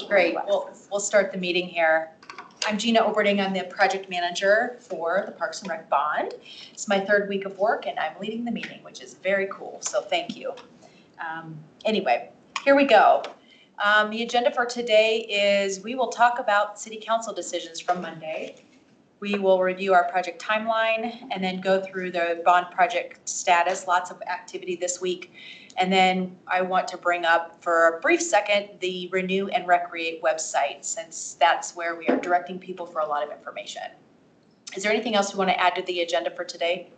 Great. We'll start the meeting here. I'm Gina Oberding. I'm the project manager for the Parks and Rec bond. It's my third week of work and I'm leading the meeting, which is very cool. So thank you. Anyway, here we go. The agenda for today is we will talk about city council decisions from Monday. We will review our project timeline and then go through the bond project status, lots of activity this week. And then I want to bring up for a brief second the Renew and Recreate website, since that's where we are directing people for a lot of information. Is there anything else we want to add to the agenda for today?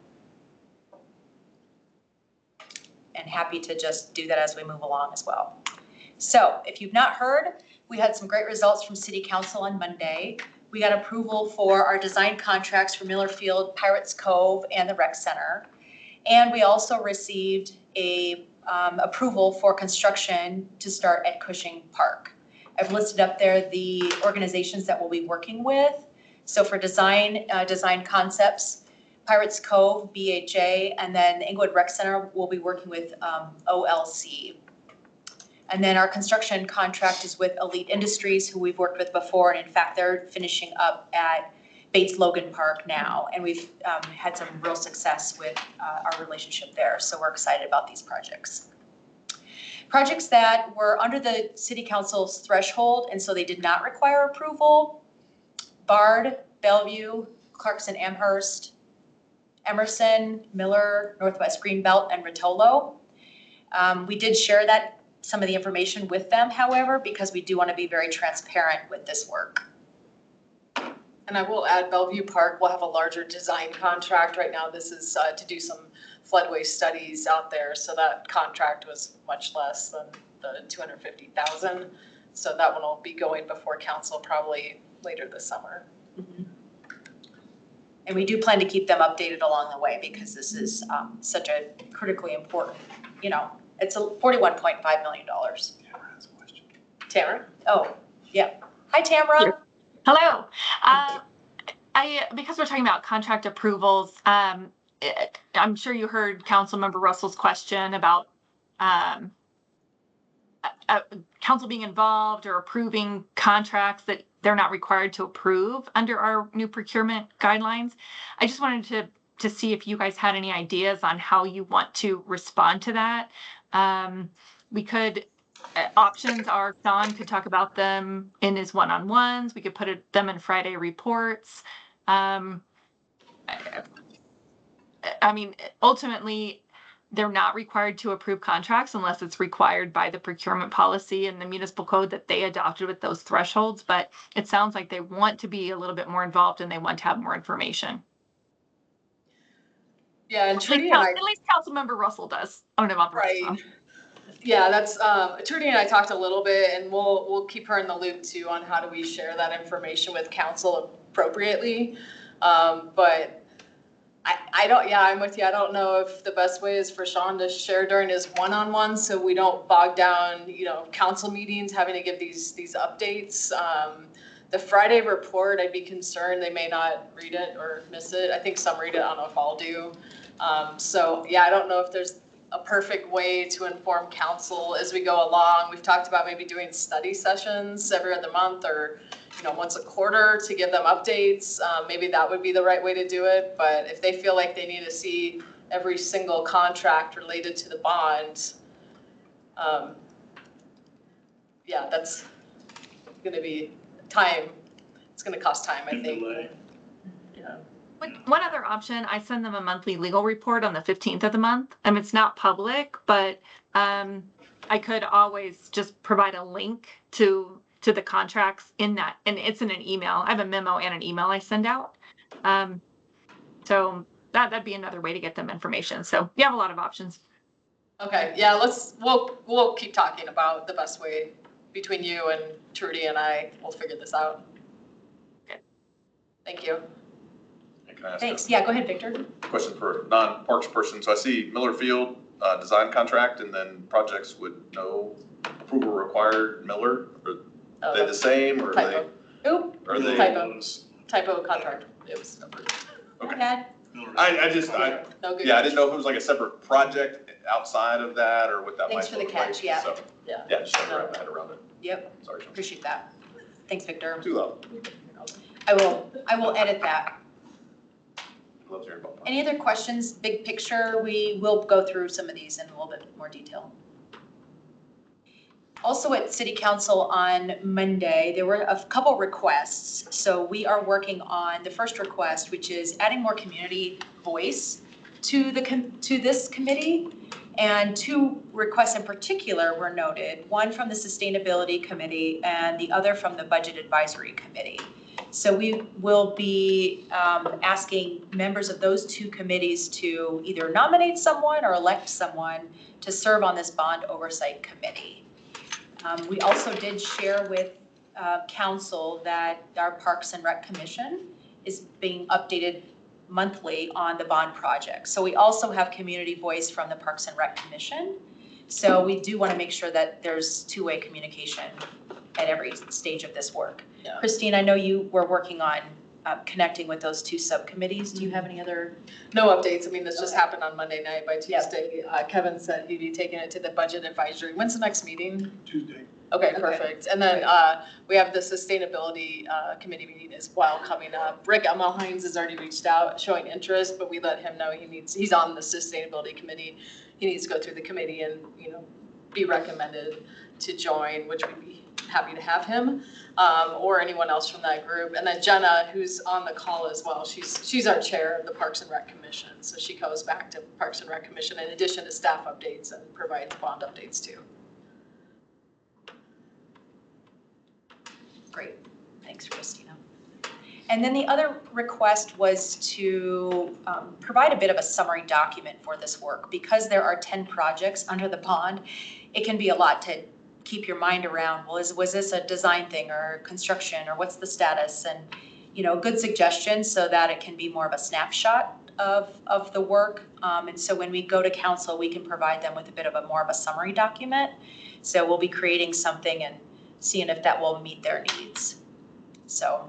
And happy to just do that as we move along as well. So if you've not heard, we had some great results from City Council on Monday. We got approval for our design contracts for Miller Field, Pirates Cove, and the Rec Center. And we also received a approval for construction to start at Cushing Park. I've listed up there the organizations that we'll be working with. So for design concepts, Pirates Cove, BHA, and then the Inglewood Rec Center will be working with OLC. And then our construction contract is with Elite Industries, who we've worked with before. And in fact, they're finishing up at Bates Logan Park now. And we've had some real success with our relationship there. So we're excited about these projects. Projects that were under the City Council's threshold, and so they did not require approval: Bard, Bellevue, Clarkson Amherst, Emerson, Miller, Northwest Greenbelt, and Rotolo. We did share some of the information with them, however, because we do want to be very transparent with this work. And I will add, Bellevue Park will have a larger design contract. Right now, this is to do some floodway studies out there. So that contract was much less than the $250,000. So that one will be going before council probably later this summer. Mm-hmm. And we do plan to keep them updated along the way, because this is such a critically important, it's a $41.5 million. Tamara has a question. Tamara? Oh, yeah. Hi, Tamara. Hello. Because we're talking about contract approvals, I'm sure you heard Councilmember Russell's question about council being involved or approving contracts that they're not required to approve under our new procurement guidelines. I just wanted to see if you guys had any ideas on how you want to respond to that. We could, options are, Don could talk about them in his one-on-ones. We could put them in Friday reports. I mean, ultimately, they're not required to approve contracts unless it's required by the procurement policy and the municipal code that they adopted with those thresholds. But it sounds like they want to be a little bit more involved and they want to have more information. Yeah, and Trudy at least Councilmember Russell does. I don't know about the rest of them. Yeah, that's Trudy and I talked a little bit, and we'll keep her in the loop too on how do we share that information with council appropriately. But I'm with you. I don't know if the best way is for Sean to share during his one-on-one, so we don't bog down, council meetings having to give these updates. The Friday report, I'd be concerned they may not read it or miss it. I think some read it. I don't know if all do. So yeah, I don't know if there's a perfect way to inform council as we go along. We've talked about maybe doing study sessions every other month or once a quarter to give them updates. Maybe that would be the right way to do it. But if they feel like they need to see every single contract related to the bond, yeah, that's going to be time. It's going to cost time, I think. Yeah. One other option, I send them a monthly legal report on the 15th of the month. It's not public, but I could always just provide a link to the contracts in that, and it's in an email. I have a memo and an email I send out. So that'd be another way to get them information. So you have a lot of options. Okay, yeah, we'll keep talking about the best way between you and Trudy and I. We'll figure this out. Good. Thank you. Can I ask Thanks. Yeah, go ahead, Victor. Question for non-parks person. So I see Miller Field design contract, and then projects with no approval required. Miller, are they the same, or typo. are they? Oop. Are they? Typo contract. It was approved. Okay. Dad. I just, No, good yeah, I catch. didn't know if it was like a separate project outside of that or what that might Thanks for the look like. catch, yeah. So, Yeah. yeah, just trying to wrap my head around it. Yep, Sorry, Sean. appreciate that. Thanks, Victor. Too loud. I will edit that. Love hearing about that. Any other questions, big picture? We will go through some of these in a little bit more detail. Also at City Council on Monday, there were a couple requests. So we are working on the first request, which is adding more community voice to this committee. And two requests in particular were noted, one from the Sustainability Committee and the other from the Budget Advisory Committee. So we will be asking members of those two committees to either nominate someone or elect someone to serve on this Bond Oversight Committee. We also did share with council that our Parks and Rec Commission is being updated monthly on the bond project. So we also have community voice from the Parks and Rec Commission. So we do want to make sure that there's two-way communication at every stage of this work. Yeah. Christine, I know you were working on connecting with those two subcommittees. Do you have any other? No updates. I mean, this just happened on Monday night. By Tuesday, Kevin said he'd be taking it to the Budget Advisory. When's the next meeting? Tuesday. Okay, Okay. perfect. And then we have the Sustainability Committee meeting as well coming up. Rick Emmelhines has already reached out showing interest, but we let him know he's on the Sustainability Committee. He needs to go through the committee and, be recommended to join, which we'd be happy to have him, or anyone else from that group. And then Jenna, who's on the call as well, she's our chair of the Parks and Rec Commission. So she goes back to Parks and Rec Commission in addition to staff updates and provides bond updates too. Great, thanks, Christina. And then the other request was to provide a bit of a summary document for this work. Because there are 10 projects under the bond, it can be a lot to keep your mind around, well, was this a design thing or construction or what's the status? And, a good suggestion so that it can be more of a snapshot of the work. And so when we go to council, we can provide them with a bit of more of a summary document. So we'll be creating something and seeing if that will meet their needs. So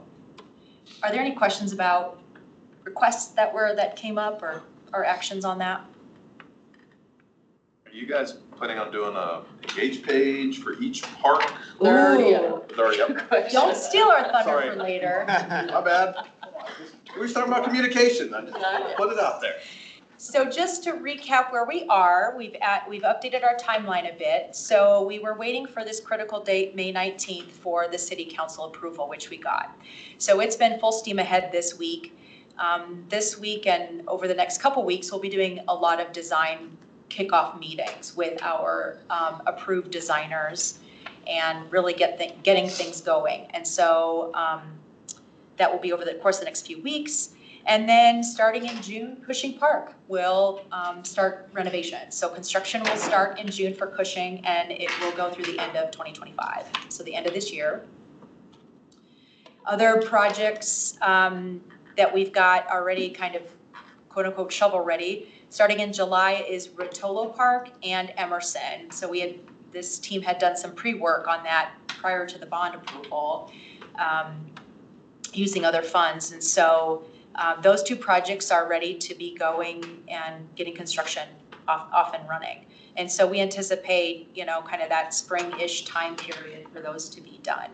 are there any questions about requests that came up or actions on that? Are you guys planning on doing a engage page for each park? They're already Ooh. Is already up? Don't steal our thunder Sorry. for later. My bad. We were talking about communication. I just put it out there. So just to recap where we are, we've updated our timeline a bit. So we were waiting for this critical date, May 19th, for the city council approval, which we got. So it's been full steam ahead this week. This week and over the next couple weeks, we'll be doing a lot of design kickoff meetings with our approved designers and really getting things going. And so that will be over the course of the next few weeks. And then starting in June, Cushing Park will start renovation. So construction will start in June for Cushing and it will go through the end of 2025. So the end of this year. Other projects that we've got already kind of quote unquote shovel ready. Starting in July is Rotolo Park and Emerson. So this team had done some pre-work on that prior to the bond approval using other funds. And so those two projects are ready to be going and getting construction off and running. And so we anticipate, kind of that spring-ish time period for those to be done.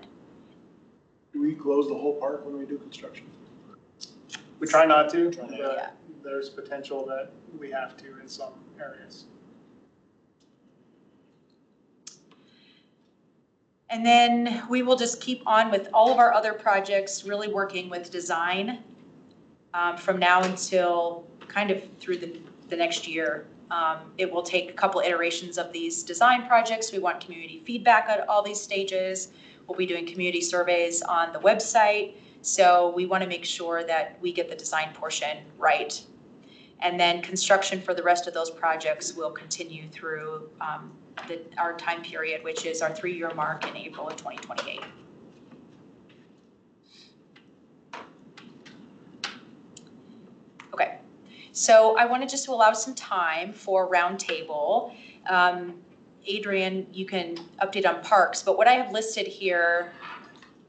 Do we close the whole park when we do construction? We try not to, Yeah. but there's potential that we have to in some areas. And then we will just keep on with all of our other projects, really working with design from now until kind of through the next year. It will take a couple iterations of these design projects. We want community feedback at all these stages. We'll be doing community surveys on the website. So we want to make sure that we get the design portion right. And then construction for the rest of those projects will continue through our time period, which is our 3-year mark in April of 2028. Okay, so I wanted just to allow some time for roundtable. Adrian, you can update on parks, but what I have listed here,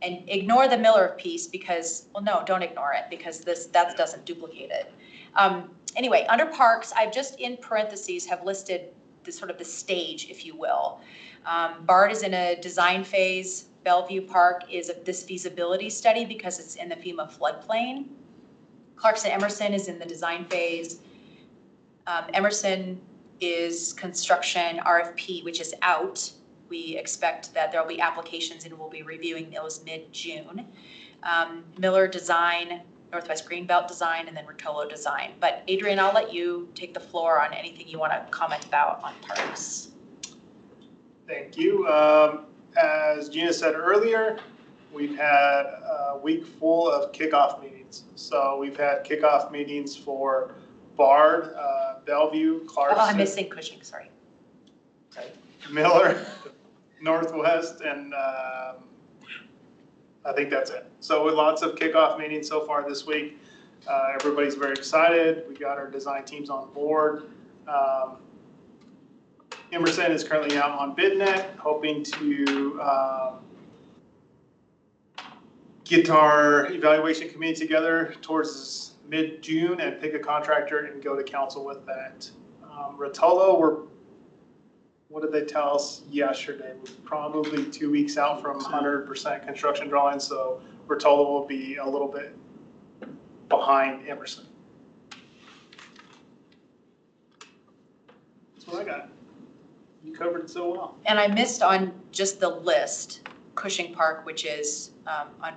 and ignore the Miller piece because, well, no, don't ignore it because that doesn't duplicate it. Anyway, under parks, I've just in parentheses have listed the sort of the stage, if you will. BART is in a design phase. Bellevue Park is this feasibility study because it's in the FEMA floodplain. Clarkson Emerson is in the design phase. Emerson is construction RFP, which is out. We expect that there'll be applications and we'll be reviewing those mid-June. Miller Design, Northwest Greenbelt Design, and then Rotolo Design. But Adrian, I'll let you take the floor on anything you want to comment about on parks. Thank you. As Gina said earlier, we've had a week full of kickoff meetings. So we've had kickoff meetings for Bard, Bellevue, Clarkson. Oh, I'm missing Cushing, sorry. Miller, Northwest, and I think that's it. So with lots of kickoff meetings so far this week. Everybody's very excited. We got our design teams on board. Emerson is currently out on BidNet, hoping to get our evaluation committee together towards mid-June and pick a contractor and go to council with that. Rotolo, what did they tell us yesterday? We're probably 2 weeks out from 100% construction drawings, so Rotolo will be a little bit behind Emerson. That's what I got. You covered it so well. And I missed on just the list, Cushing Park, which is,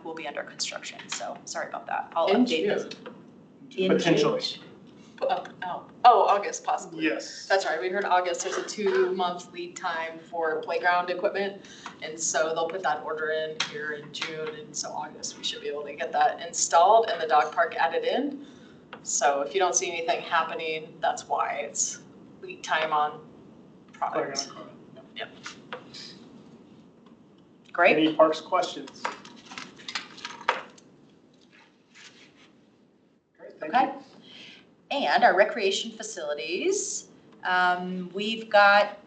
will be under construction. So sorry about that. I'll update this. Potentially. August possibly. Yes. That's right, we heard August, there's a 2-month lead time for playground equipment. And so they'll put that order in here in June, and so August, we should be able to get that installed and the dog park added in. So if you don't see anything happening, that's why it's lead time on product. Yep. Great. Any parks questions? Great, thank you. Okay. And our recreation facilities, we've got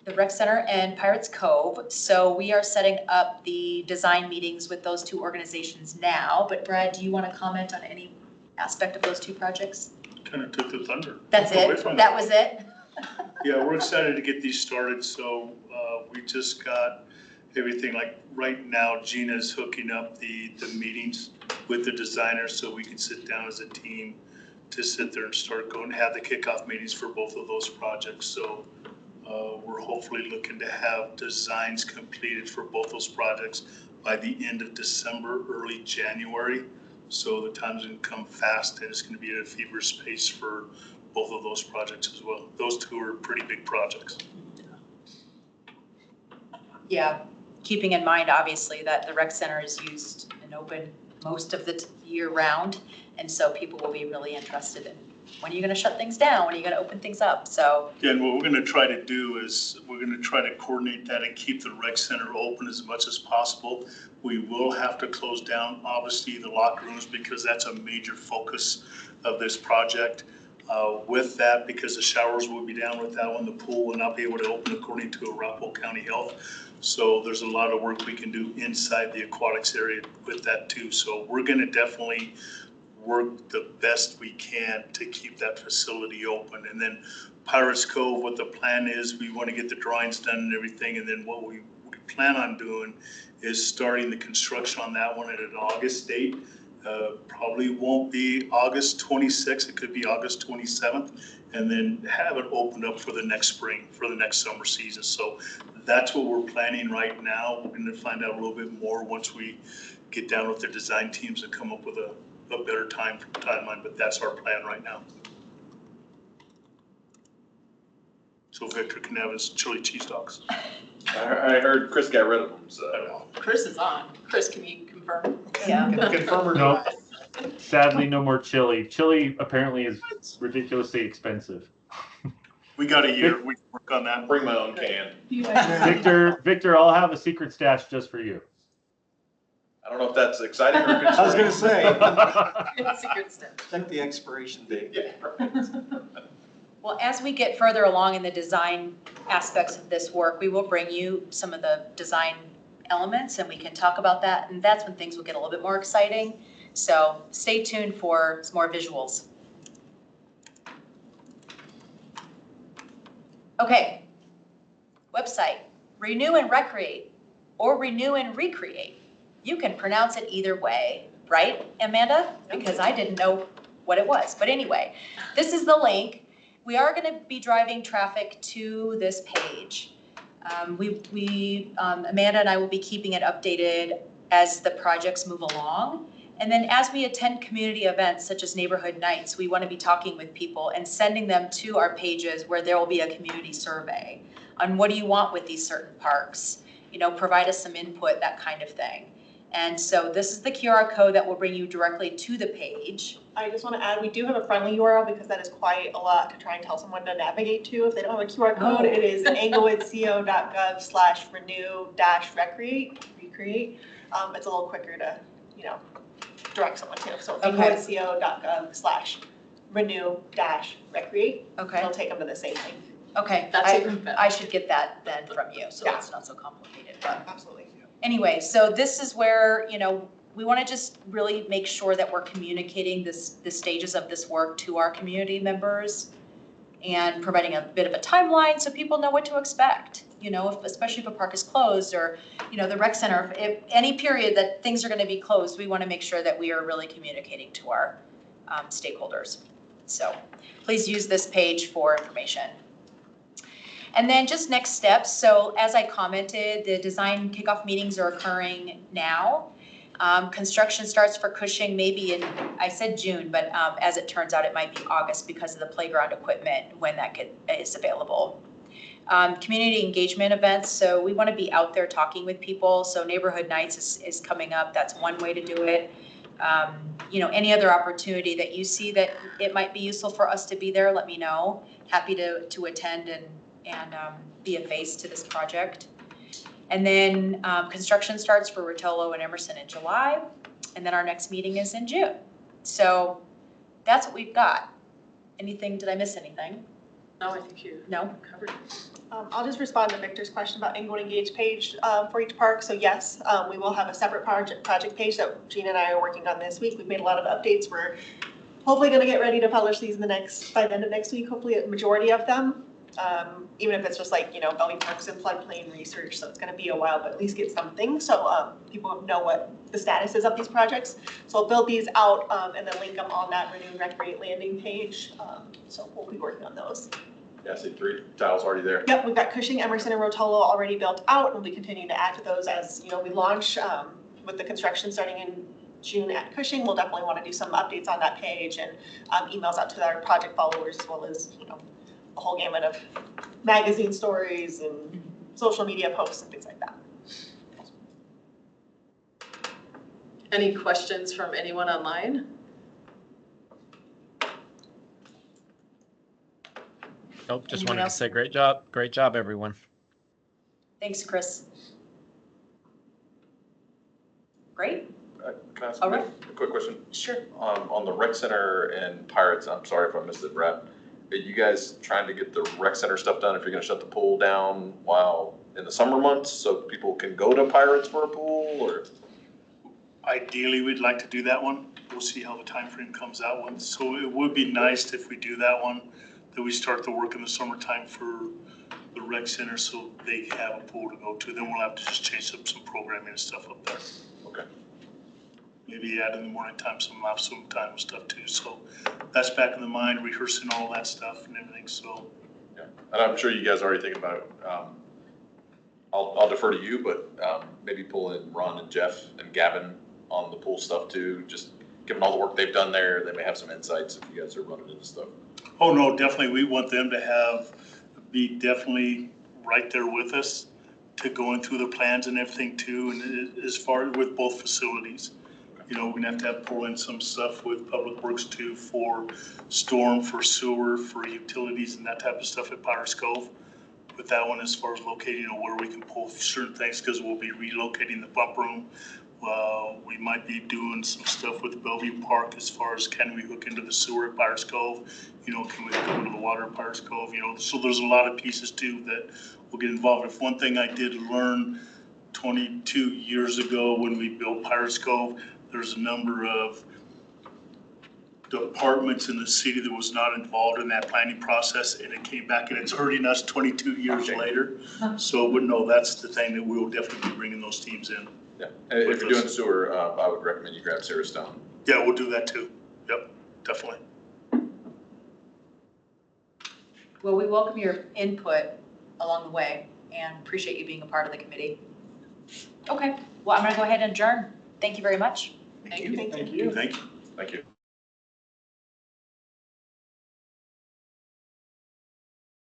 the rec center and Pirates Cove. So we are setting up the design meetings with those two organizations now. But Brad, do you want to comment on any aspect of those two projects? Kind of took the thunder. That's away it? from That was it? Yeah, we're excited to get these started. So we just got everything, like right now Gina's hooking up the meetings with the designers so we can sit down as a team to sit there and start going, have the kickoff meetings for both of those projects. So we're hopefully looking to have designs completed for both those projects by the end of December, early January. So the time's gonna come fast and it's gonna be at a feverish pace for both of those projects as well. Those two are pretty big projects. Yeah, keeping in mind, obviously, that the rec center is used and open most of the year round. And so people will be really interested in, when are you going to shut things down? When are you going to open things up? So. Yeah, and what we're gonna try to do is we're gonna try to coordinate that and keep the rec center open as much as possible. We will have to close down, obviously, the locker rooms because that's a major focus of this project. With that, because the showers will be down with that one, the pool will not be able to open according to Arapahoe County Health. So there's a lot of work we can do inside the aquatics area with that too. So we're gonna definitely work the best we can to keep that facility open. And then Pirates Cove, what the plan is, we want to get the drawings done and everything. And then what we plan on doing is starting the construction on that one at an August date. Probably won't be August 26th, it could be August 27th, and then have it opened up for the next spring, for the next summer season. So that's what we're planning right now. We're gonna find out a little bit more once we get down with the design teams and come up with a better timeline, but that's our plan right now. So Victor can have his chili cheese dogs. I heard Chris got rid of them, so. Chris is on. Chris, can you confirm? Yeah. Confirm or No. deny? Sadly, no more chili. Chili apparently is ridiculously expensive. We got a year, we can work on that. Bring my own can. Victor, I'll have a secret stash just for you. I don't know if that's exciting or concerning. I was gonna say, Secret step. check the expiration date. Yeah, right. Well, as we get further along in the design aspects of this work, we will bring you some of the design elements and we can talk about that. And that's when things will get a little bit more exciting. So stay tuned for some more visuals. Okay, website, renew and recreate, or renew and recreate. You can pronounce it either way, right, Amanda? Because I didn't know what it was. But anyway, this is the link. We are going to be driving traffic to this page. Amanda and I will be keeping it updated as the projects move along. And then as we attend community events such as neighborhood nights, we want to be talking with people and sending them to our pages where there will be a community survey on what do you want with these certain parks, provide us some input, that kind of thing. And so this is the QR code that will bring you directly to the page. I just want to add, we do have a friendly URL because that is quite a lot to try and tell someone to navigate to. If they don't have a QR code, It is englewoodco.gov/renew-recreate. It's a little quicker to, direct someone to. So englewoodco.gov/renew-recreate. Okay. It'll take them to the same thing. Okay, That's even better. I should get that then from you, so Yeah. it's not so complicated. But Absolutely. anyway, so this is where, we want to just really make sure that we're communicating the stages of this work to our community members and providing a bit of a timeline so people know what to expect, especially if a park is closed or, the rec center, if any period that things are going to be closed, we want to make sure that we are really communicating to our stakeholders. So please use this page for information. And then just next steps. So as I commented, the design kickoff meetings are occurring now. Construction starts for Cushing maybe in, I said June, but as it turns out, it might be August because of the playground equipment when that is available. Community engagement events. So we want to be out there talking with people. So neighborhood nights is coming up. That's one way to do it. Any other opportunity that you see that it might be useful for us to be there, let me know. Happy to attend and be a face to this project. And then construction starts for Rotolo and Emerson in July. And then our next meeting is in June. So that's what we've got. Did I miss anything? No, I think you No? covered it. I'll just respond to Victor's question about Englewood Engage page for each park. So yes, we will have a separate project page that Gina and I are working on this week. We've made a lot of updates. We're hopefully going to get ready to publish these by the end of next week, hopefully a majority of them. Even if it's just like, Bellevue Parks and floodplain research, so it's going to be a while, but at least get something so people know what the status is of these projects. So I'll build these out and then link them on that Renew and Recreate landing page. So we'll be working on those. Yeah, I see 3 tiles already there. Yep, we've got Cushing, Emerson, and Rotolo already built out, and we'll be continuing to add to those as we launch with the construction starting in June at Cushing. We'll definitely want to do some updates on that page and emails out to our project followers as well as a whole gamut of magazine stories and social media posts and things like that. Any questions from anyone online? Nope, just Anyone wanted to else? say great job, everyone. Thanks, Chris. Great. Can I ask All a right. quick question? Sure. On the rec center and Pirates, I'm sorry if I missed it, Brad. Are you guys trying to get the rec center stuff done if you're gonna shut the pool down while in the summer months so people can go to Pirates for a pool or? Ideally, we'd like to do that one. We'll see how the time frame comes out one. So it would be nice if we do that one, that we start the work in the summertime for the rec center so they have a pool to go to. Then we'll have to just change up some programming and stuff up there. Okay. Maybe add in the morning time, some lap swim time and stuff too. So that's back in the mind, rehearsing all that stuff and everything, so. Yeah, and I'm sure you guys are already thinking about it. I'll defer to you, but maybe pull in Ron and Jeff and Gavin on the pool stuff too. Just given all the work they've done there, they may have some insights if you guys are running into stuff. Oh, no, definitely. We want them to be definitely right there with us to going through the plans and everything too. And as far with both facilities, we're gonna have to pull in some stuff with Public Works too for storm, for sewer, for utilities and that type of stuff at Pirates Cove. With that one, as far as locating where we can pull certain things, because we'll be relocating the pump room. We might be doing some stuff with Bellevue Park as far as can we hook into the sewer at Pirates Cove? Can we hook into the water at Pirates Cove? So there's a lot of pieces too that will get involved. If one thing I did learn 22 years ago when we built Pirates Cove, there's a number of departments in the city that was not involved in that planning process, and it came back, and it's hurting us 22 years Okay. later. So, but no, that's the thing, that we'll definitely be bringing those teams in. Yeah, and if you're doing sewer, I would recommend you grab Sarah Stone. Yeah, we'll do that too. Yep, definitely. Well, we welcome your input along the way and appreciate you being a part of the committee. Okay, well, I'm gonna go ahead and adjourn. Thank you very much. Thank you. Thank you. Thank you. Thank you.